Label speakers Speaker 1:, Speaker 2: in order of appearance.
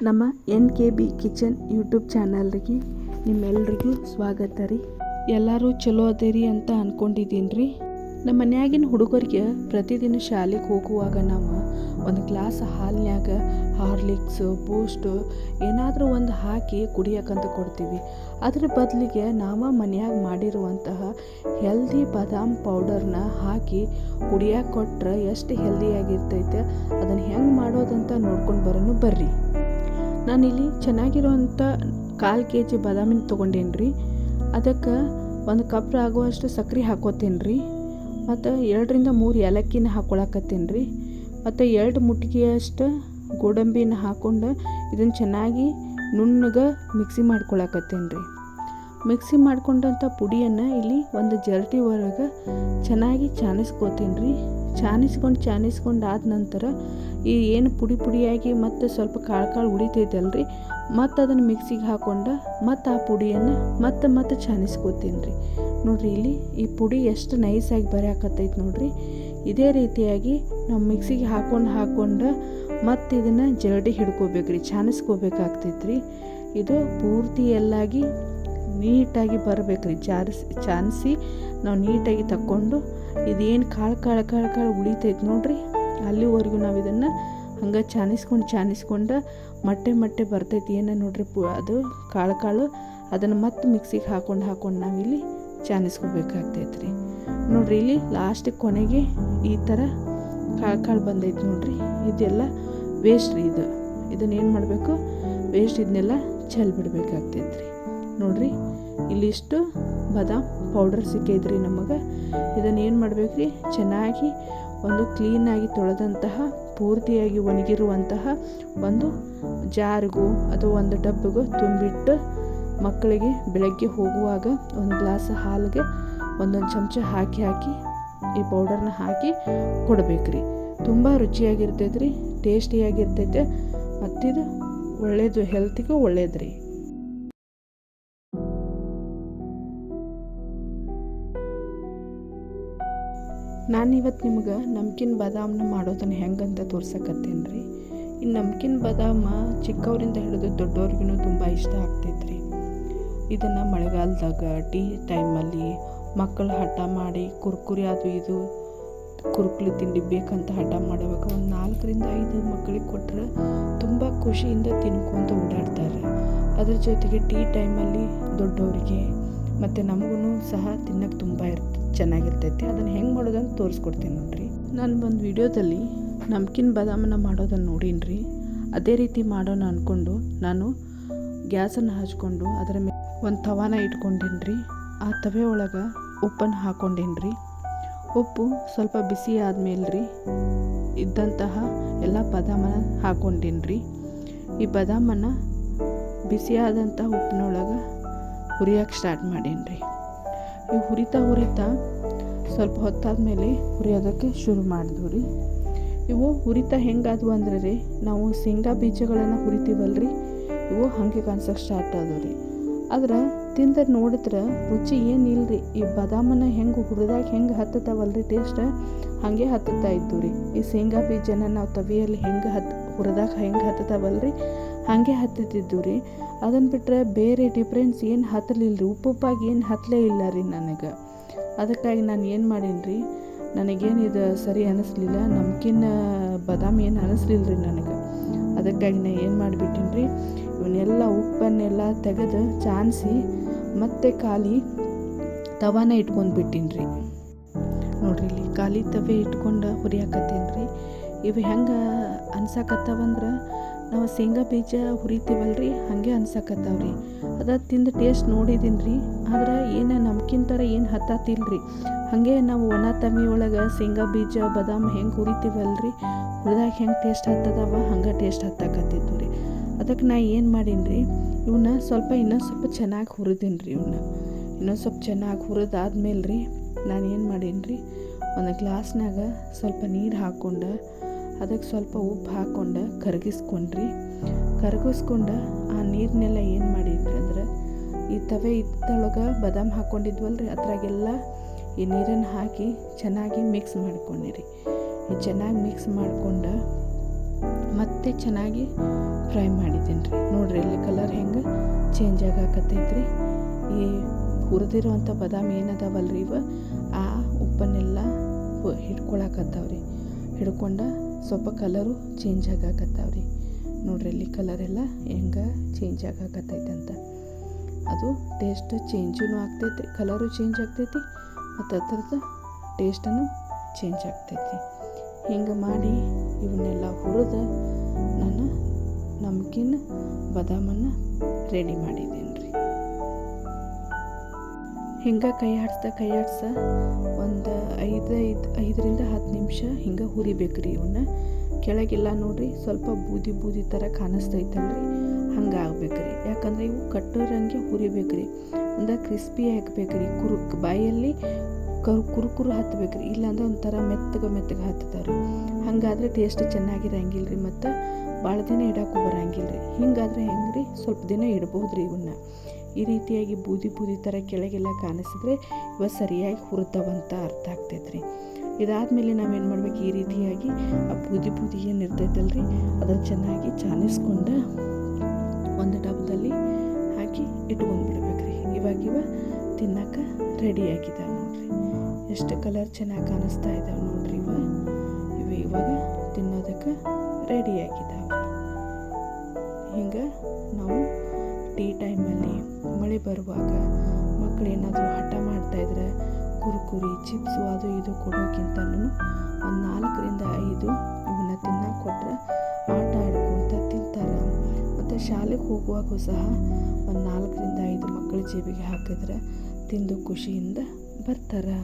Speaker 1: ನಮ್ಮ NKB kitchen YouTube ಚಾನಲ್ಗೆ ನಿಮ್ಮೆಲ್ರಿಗೂ ಸ್ವಾಗತ ರೀ. ಎಲ್ಲರೂ ಚಲೋ ಅದೇರಿ ಅಂತ ಅಂದ್ಕೊಂಡಿದ್ದೀನಿ ರೀ. ನಮ್ಮ ಮನ್ಯಾಗಿನ ಹುಡುಗರಿಗೆ ಪ್ರತಿದಿನ ಶಾಲೆಗೆ ಹೋಗುವಾಗ ನಾವು ಒಂದು ಗ್ಲಾಸ್ ಹಾಲಿನ್ಯಾಗ ಹಾರ್ಲಿಕ್ಸ್ ಬೂಸ್ಟು ಏನಾದರೂ ಒಂದು ಹಾಕಿ ಕುಡಿಯೋಕ್ಕಂತ ಕೊಡ್ತೀವಿ. ಅದ್ರ ಬದಲಿಗೆ ನಾವು ಮನ್ಯಾಗ ಮಾಡಿರುವಂತಹ ಹೆಲ್ದಿ ಬಾದಾಮ್ ಪೌಡರ್ನ ಹಾಕಿ ಕುಡಿಯೋಕೆ ಕೊಟ್ಟರೆ ಎಷ್ಟು ಹೆಲ್ದಿಯಾಗಿರ್ತೈತೆ ಅದನ್ನು ಹೆಂಗೆ ಮಾಡೋದಂತ ನೋಡ್ಕೊಂಡು ಬರೋನು ಬರ್ರಿ. ನಾನಿಲ್ಲಿ ಚೆನ್ನಾಗಿರೋವಂಥ 1/4 kg ಬಾದಾಮಿನ ತೊಗೊಂಡೇನಿ ರೀ. ಅದಕ್ಕೆ 1 ಕಪ್ ಆಗುವಷ್ಟು ಸಕ್ಕರೆ ಹಾಕೋತೀನಿ ರೀ. ಮತ್ತು 2 ರಿಂದ 3 ಏಲಕ್ಕಿನ ಹಾಕ್ಕೊಳಕತ್ತೀನಿ ರೀ. ಮತ್ತು 2 ಮುಟ್ಟಿಗೆಯಷ್ಟು ಗೋಡಂಬಿನ ಹಾಕ್ಕೊಂಡು ಇದನ್ನು ಚೆನ್ನಾಗಿ ನುಣ್ಣಗೆ ಮಿಕ್ಸಿ ಮಾಡ್ಕೊಳಕತ್ತೀನಿ ರೀ. ಮಿಕ್ಸಿ ಮಾಡ್ಕೊಂಡಂಥ ಪುಡಿಯನ್ನು ಇಲ್ಲಿ ಒಂದು ಜರಟಿ ಒಳಗೆ ಚೆನ್ನಾಗಿ ಚಾನಿಸ್ಕೋತೀನಿ ರೀ. ಚಾನಿಸ್ಕೊಂಡು ಆದ ನಂತರ ಈ ಏನು ಪುಡಿಯಾಗಿ ಮತ್ತು ಸ್ವಲ್ಪ ಕಾಳು ಉಳಿತೈತಲ್ರಿ, ಮತ್ತು ಅದನ್ನು ಮಿಕ್ಸಿಗೆ ಹಾಕ್ಕೊಂಡು ಮತ್ತು ಆ ಪುಡಿಯನ್ನು ಮತ್ತೆ ಚಾನಿಸ್ಕೋತೀನಿ ರೀ. ನೋಡಿರಿ ಇಲ್ಲಿ ಈ ಪುಡಿ ಎಷ್ಟು ನೈಸಾಗಿ ಬರೆಯಾಕತ್ತೈತೆ ನೋಡಿರಿ. ಇದೇ ರೀತಿಯಾಗಿ ನಾವು ಮಿಕ್ಸಿಗೆ ಹಾಕ್ಕೊಂಡು ಮತ್ತು ಇದನ್ನು ಜರಡಿ ಹಿಡ್ಕೋಬೇಕ್ರಿ, ಚಾನಿಸ್ಕೋಬೇಕಾಗ್ತೈತೆ ರೀ. ಇದು ಪೂರ್ತಿ ಎಲ್ಲಾಗಿ ನೀಟಾಗಿ ಬರಬೇಕ್ರಿ. ಚಾನಿಸಿ ನಾವು ನೀಟಾಗಿ ತಕ್ಕೊಂಡು ಇದೇನು ಕಾಳು ಉಳಿತೈತೆ ನೋಡಿರಿ, ಅಲ್ಲಿವರೆಗೂ ನಾವು ಇದನ್ನು ಹಂಗೆ ಚಾನಿಸ್ಕೊಂಡು ಮಟ್ಟೆ ಬರ್ತೈತಿ ಏನೋ ನೋಡ್ರಿ. ಅದು ಕಾಳು ಅದನ್ನು ಮತ್ತೆ ಮಿಕ್ಸಿಗೆ ಹಾಕ್ಕೊಂಡು ನಾವಿಲ್ಲಿ ಚಾನಿಸ್ಕೋಬೇಕಾಗ್ತೈತೆ ರೀ. ನೋಡಿರಿ ಇಲ್ಲಿ ಲಾಸ್ಟಿಗೆ ಕೊನೆಗೆ ಈ ಥರ ಕಾಳು ಬಂದೈತೆ ನೋಡಿರಿ. ಇದೆಲ್ಲ ವೇಸ್ಟ್ ರೀ. ಇದನ್ನು ಏನು ಮಾಡಬೇಕು, ವೇಸ್ಟ್ ಇದನ್ನೆಲ್ಲ ಬಿಡಬೇಕಾಗ್ತೈತೆ ರೀ. ನೋಡಿರಿ ಇಲ್ಲಿಷ್ಟು ಬಾದಾಮ್ ಪೌಡರ್ ಸಿಕ್ಕೈತ್ರಿ ನಮಗೆ. ಇದನ್ನು ಏನು ಮಾಡಬೇಕು ರೀ, ಚೆನ್ನಾಗಿ ಒಂದು ಕ್ಲೀನಾಗಿ ತೊಳೆದಂತಹ ಪೂರ್ತಿಯಾಗಿ ಒಣಗಿರುವಂತಹ ಒಂದು ಜಾರಿಗೂ ಅಥವಾ ಒಂದು ಡಬ್ಬಿಗೂ ತುಂಬಿಟ್ಟು ಮಕ್ಕಳಿಗೆ ಬೆಳಗ್ಗೆ ಹೋಗುವಾಗ ಒಂದು ಗ್ಲಾಸ್ ಹಾಲಿಗೆ ಒಂದೊಂದು ಚಮಚ ಹಾಕಿ ಈ ಪೌಡರ್ನ ಹಾಕಿ ಕೊಡಬೇಕ್ರಿ. ತುಂಬ ರುಚಿಯಾಗಿರ್ತೈತೆ ರೀ, ಟೇಸ್ಟಿಯಾಗಿರ್ತೈತೆ, ಮತ್ತಿದು ಒಳ್ಳೆಯದು, ಹೆಲ್ತಿಗೂ ಒಳ್ಳೇದು ರೀ. ನಾನಿವತ್ತು ನಿಮ್ಗೆ ನಮ್ಕಿನ್ ಬಾದಾಮನ್ನ ಮಾಡೋದನ್ನು ಹೆಂಗಂತ ತೋರ್ಸಕತ್ತೇನೆ ರೀ. ಈ ನಮ್ಕಿನ್ ಬಾದಾಮ ಚಿಕ್ಕವರಿಂದ ಹಿಡಿದು ದೊಡ್ಡವ್ರಿಗೂ ತುಂಬ ಇಷ್ಟ ಆಗ್ತೈತೆ ರೀ. ಇದನ್ನು ಮಳೆಗಾಲದಾಗ ಟೀ ಟೈಮಲ್ಲಿ ಮಕ್ಕಳು ಹಠ ಮಾಡಿ ಕುರ್ಕುರಿ ಅದು ಇದು ಕುರುಕುಲು ತಿಂಡಿ ಬೇಕಂತ ಹಠ ಮಾಡುವಾಗ ಒಂದು 4 ರಿಂದ 5 ಮಕ್ಕಳಿಗೆ ಕೊಟ್ಟರೆ ತುಂಬ ಖುಷಿಯಿಂದ ತಿನ್ಕೊಂತ ಓಡಾಡ್ತಾರೆ. ಅದ್ರ ಜೊತೆಗೆ ಟೀ ಟೈಮಲ್ಲಿ ದೊಡ್ಡವರಿಗೆ ಮತ್ತು ನಮಗೂ ಸಹ ತಿನ್ನೋಕ್ಕೆ ತುಂಬ ಚೆನ್ನಾಗಿರ್ತೈತಿ. ಅದನ್ನು ಹೆಂಗೆ ಮಾಡೋದಂತ ತೋರಿಸ್ಕೊಡ್ತೀನಿ ನೋಡಿರಿ. ನಾನು ಒಂದು ವಿಡಿಯೋದಲ್ಲಿ ನಮ್ಕಿನ್ ಬಾದಾಮನ್ನ ಮಾಡೋದನ್ನು ನೋಡೀನಿ ರೀ. ಅದೇ ರೀತಿ ಮಾಡೋಣ ಅಂದ್ಕೊಂಡು ನಾನು ಗ್ಯಾಸನ್ನು ಹಚ್ಕೊಂಡು ಅದರ ಮೇಲೆ ಒಂದು ತವಾನ ಇಟ್ಕೊಂಡೇನಿ ರೀ. ಆ ತವೆ ಒಳಗೆ ಉಪ್ಪನ್ನು ಹಾಕ್ಕೊಂಡೇನಿ ರೀ. ಉಪ್ಪು ಸ್ವಲ್ಪ ಬಿಸಿ ಆದಮೇಲೆ ರೀ ಇದ್ದಂತಹ ಎಲ್ಲ ಬಾದಾಮನ್ನ ಹಾಕ್ಕೊಂಡೇನಿ ರೀ. ಈ ಬಾದಾಮನ್ನು ಬಿಸಿಯಾದಂಥ ಉಪ್ಪಿನೊಳಗೆ ಹುರಿಯೋಕ್ಕೆ ಸ್ಟಾರ್ಟ್ ಮಾಡೇನಿ ರೀ. ಇವು ಹುರಿತಾ ಸ್ವಲ್ಪ ಹೊತ್ತಾದಮೇಲೆ ಹುರಿಯೋದಕ್ಕೆ ಶುರು ಮಾಡಿದ್ವು ರೀ. ಇವು ಹುರಿತಾ ಹೆಂಗಾದವು ಅಂದ್ರೆ ರೀ, ನಾವು ಶೇಂಗಾ ಬೀಜಗಳನ್ನು ಹುರಿತೀವಲ್ರಿ, ಇವು ಹಾಗೆ ಕಾಣಿಸೋಕೆ ಸ್ಟಾರ್ಟ್ ಆದವು ರೀ. ಆದ್ರೆ ತಿಂದು ನೋಡಿದ್ರೆ ರುಚಿ ಏನಿಲ್ಲ ರೀ. ಈ ಬಾದಾಮನ್ನ ಹೆಂಗೆ ಹುರಿದಾಗ ಹೆಂಗೆ ಹತ್ತತಾವಲ್ರಿ ಟೇಸ್ಟ್, ಹಾಗೆ ಹತ್ತುತ್ತಾ ಇದ್ದು ರೀ. ಈ ಶೇಂಗಾ ಬೀಜನ ನಾವು ತವಿಯಲ್ಲಿ ಹುರಿದಾಗ ಹೆಂಗೆ ಹತ್ತತಾವಲ್ರಿ, ಹಾಗೆ ಹತ್ತುತ್ತಿದ್ದು ರೀ. ಅದನ್ನು ಬಿಟ್ಟರೆ ಬೇರೆ ಡಿಫ್ರೆನ್ಸ್ ಏನು ಹತ್ತಲಿಲ್ಲ ರೀ. ಉಪ್ಪಾಗಿ ಏನು ಹತ್ತಲೇ ಇಲ್ಲ ರೀ ನನಗೆ. ಅದಕ್ಕಾಗಿ ನಾನು ಏನು ಮಾಡೀನಿ ರೀ, ನನಗೇನು ಇದು ಸರಿ ಅನ್ನಿಸ್ಲಿಲ್ಲ, ನಮ್ಕಿನ್ ಬಾದಾಮಿ ಏನು ಅನ್ನಿಸ್ಲಿಲ್ಲ ರೀ ನನಗೆ. ಅದಕ್ಕಾಗಿ ನಾನು ಏನು ಮಾಡಿಬಿಟ್ಟಿನಿ ರೀ, ಇವನ್ನೆಲ್ಲ ಉಪ್ಪನ್ನೆಲ್ಲ ತೆಗೆದು ಚಾನಿಸಿ ಮತ್ತೆ ಖಾಲಿ ತವಾನ ಇಟ್ಕೊಂಡು ಬಿಟ್ಟಿನಿ ರೀ. ನೋಡ್ರಿ ಇಲ್ಲಿ ಖಾಲಿ ತವೆ ಇಟ್ಕೊಂಡು ಹುರಿಯಾಕತ್ತೀನಿ ರೀ. ಇವು ಹೆಂಗೆ ಅನ್ಸಕತ್ತವಂದ್ರೆ ನಾವು ಶೇಂಗಾ ಬೀಜ ಹುರಿತೀವಲ್ರಿ ಹಾಗೆ ಅನ್ಸಕತ್ತಾವ್ರಿ. ಅದ ತಿಂದು ಟೇಸ್ಟ್ ನೋಡಿದ್ದೀನಿ ರೀ. ಆದ್ರೆ ಏನು ನಮ್ಕಿನ್ ಥರ ಏನು ಹತ್ತತ್ತಿಲ್ಲ ರೀ. ಹಾಗೆ ನಾವು ಒಣ ತಮಿ ಒಳಗೆ ಶೇಂಗಾ ಬೀಜ ಬಾದಾಮ್ ಹೆಂಗೆ ಹುರಿತೀವಲ್ರಿ, ಹುರಿದಾಗ ಹೆಂಗೆ ಟೇಸ್ಟ್ ಹತ್ತದವ ಹಂಗೆ ಟೇಸ್ಟ್ ಹತ್ತಕತ್ತಿತ್ತು ರೀ. ಅದಕ್ಕೆ ನಾ ಏನು ಮಾಡೀನಿ ರೀ, ಇವನ್ನ ಇನ್ನೊಂದು ಸ್ವಲ್ಪ ಚೆನ್ನಾಗಿ ಹುರಿದೀನಿ ರೀ. ಇನ್ನೊಂದು ಸ್ವಲ್ಪ ಚೆನ್ನಾಗಿ ಹುರಿದಾದ್ಮೇಲೆ ರೀ ನಾನು ಏನು ಮಾಡೀನಿ ರೀ, ಒಂದು ಗ್ಲಾಸ್ನಾಗ ಸ್ವಲ್ಪ ನೀರು ಹಾಕ್ಕೊಂಡು ಅದಕ್ಕೆ ಸ್ವಲ್ಪ ಉಪ್ಪು ಹಾಕ್ಕೊಂಡು ಕರಗಿಸ್ಕೊಂಡು ಆ ನೀರನ್ನೆಲ್ಲ ಏನು ಮಾಡೀನಿ ಅಂದ್ರೆ ಈ ತವೆ ಇದ್ದೊಳಗೆ ಬಾದಾಮ್ ಹಾಕ್ಕೊಂಡಿದ್ವಲ್ರಿ ಅದ್ರಾಗೆಲ್ಲ ಈ ನೀರನ್ನು ಹಾಕಿ ಚೆನ್ನಾಗಿ ಮಿಕ್ಸ್ ಮಾಡ್ಕೊಂಡಿರಿ. ಈ ಚೆನ್ನಾಗಿ ಮಿಕ್ಸ್ ಮಾಡ್ಕೊಂಡು ಮತ್ತೆ ಚೆನ್ನಾಗಿ ಫ್ರೈ ಮಾಡಿದ್ದೀನಿ ರೀ. ನೋಡಿರಿ ಇಲ್ಲಿ ಕಲರ್ ಹೆಂಗೆ ಚೇಂಜ್ ಆಗಾಕತ್ತೈತ್ರಿ. ಈ ಹುರಿದಿರೋವಂಥ ಬಾದಾಮಿ ಏನದಾವಲ್ರಿ ಇವ ಆ ಉಪ್ಪನ್ನೆಲ್ಲ ಹಿಡ್ಕೊಳಕತ್ತಾವ್ರಿ. ಹಿಡ್ಕೊಂಡ ಸ್ವಲ್ಪ ಕಲರು ಚೇಂಜ್ ಆಗಾಕತ್ತಾವ್ರಿ. ನೋಡ್ರಿ ಇಲ್ಲಿ ಕಲರ್ ಎಲ್ಲ ಹೆಂಗೆ ಚೇಂಜ್ ಆಗಾಕತ್ತೈತೆ ಅಂತ. ಅದು ಟೇಸ್ಟ್ ಚೇಂಜೂ ಆಗ್ತೈತಿ, ಕಲರು ಚೇಂಜ್ ಆಗ್ತೈತಿ ಮತ್ತು ಅದರದ್ದು ಟೇಸ್ಟನ್ನು ಚೇಂಜ್ ಆಗ್ತೈತಿ. ಹಿಂಗೆ ಮಾಡಿ ಇವನ್ನೆಲ್ಲ ಹುರಿದು ನಾನು ನಮ್ಕಿನ್ ಬಾದಾಮನ್ನು ರೆಡಿ ಮಾಡಿದ್ದೀನಿ ರೀ. ಹಿಂಗೆ ಕೈ ಆಡಿಸ್ತಾ ಒಂದು 5ರಿಂದ 10 ನಿಮಿಷ ಹಿಂಗೆ ಹುರಿಬೇಕ್ರಿ. ಇವನ್ನ ಕೆಳಗೆಲ್ಲ ನೋಡ್ರಿ ಸ್ವಲ್ಪ ಬೂದಿ ಥರ ಕಾಣಿಸ್ತೈತಲ್ರಿ, ಹಂಗೆ ಆಗ್ಬೇಕ್ರಿ. ಯಾಕಂದರೆ ಇವು ಕಟ್ಟೋರಂಗೆ ಹುರಿಬೇಕ್ರಿ, ಅಂದ್ರೆ ಕ್ರಿಸ್ಪಿ ಆಗಬೇಕ್ರಿ. ಬಾಯಲ್ಲಿ ಕುರುಕುರು ಹತ್ತಬೇಕ್ರಿ, ಇಲ್ಲಾಂದ್ರೆ ಒಂಥರ ಮೆತ್ತಗೆ ಹತ್ತತಾವ್ರಿ. ಹಾಗಾದ್ರೆ ಟೇಸ್ಟ್ ಚೆನ್ನಾಗಿರಂಗಿಲ್ಲ ರೀ, ಮತ್ತು ಭಾಳ ದಿನ ಇಡೋಕ್ಕೂ ಬರಂಗಿಲ್ಲ ರೀ. ಹಿಂಗಾದ್ರೆ ಹೆಂಗೆ ರೀ, ಸ್ವಲ್ಪ ದಿನ ಇಡ್ಬೋದು ರೀ ಇವನ್ನ. ಈ ರೀತಿಯಾಗಿ ಬೂದಿ ಥರ ಕೆಳಗೆಲ್ಲ ಕಾಣಿಸಿದ್ರೆ ಇವ ಸರಿಯಾಗಿ ಹುರಿದವಂತ ಅರ್ಥ ಆಗ್ತೈತ್ರಿ. ಇದಾದಮೇಲೆ ನಾವೇನು ಮಾಡ್ಬೇಕು, ಈ ರೀತಿಯಾಗಿ ಆ ಬೂದಿ ಏನು ಇರ್ತೈತಲ್ರಿ ಅದನ್ನು ಚೆನ್ನಾಗಿ ಚಾನಿಸ್ಕೊಂಡು ಒಂದು ಡಬ್ಬದಲ್ಲಿ ಹಾಕಿ ಇಟ್ಕೊಂಡ್ಬಿಡ್ಬೇಕ್ರಿ. ಇವ ತಿನ್ನಕ್ಕೆ ರೆಡಿ ಆಗಿದ್ದಾವೆ ನೋಡ್ರಿ. ಎಷ್ಟು ಕಲರ್ ಚೆನ್ನಾಗಿ ಕಾಣಿಸ್ತಾ ಇದ್ದಾವೆ ನೋಡ್ರಿ. ಇವಾಗ ತಿನ್ನೋದಕ್ಕೆ ರೆಡಿ ಆಗಿದ್ದಾವೆ. ಹಿಂಗೆ ನಾವು ಟೀ ಟೈಮಲ್ಲಿ ಮಳೆ ಬರುವಾಗ ಮಕ್ಕಳು ಏನಾದರೂ ಹಠ ಮಾಡ್ತಾಯಿದ್ರೆ ಕುರುಕುರಿ ಚಿಪ್ಸು ಅದು ಇದು ಕೊಡೋಕ್ಕಿಂತನೂ ಒಂದು 4ರಿಂದ 5 ಇವನ್ನ ತಿನ್ನಕ್ಕೆ ಕೊಟ್ಟರೆ ಆಟ ಆಡ್ಕೊತ ತಿಂತಾರೆ. ಮತ್ತು ಶಾಲೆಗೆ ಹೋಗುವಾಗೂ ಸಹ ಒಂದು 4ರಿಂದ 5 ಮಕ್ಕಳ ಜೇಬಿಗೆ ಹಾಕಿದ್ರೆ ತಿಂದು ಖುಷಿಯಿಂದ ಬರ್ತಾರೆ.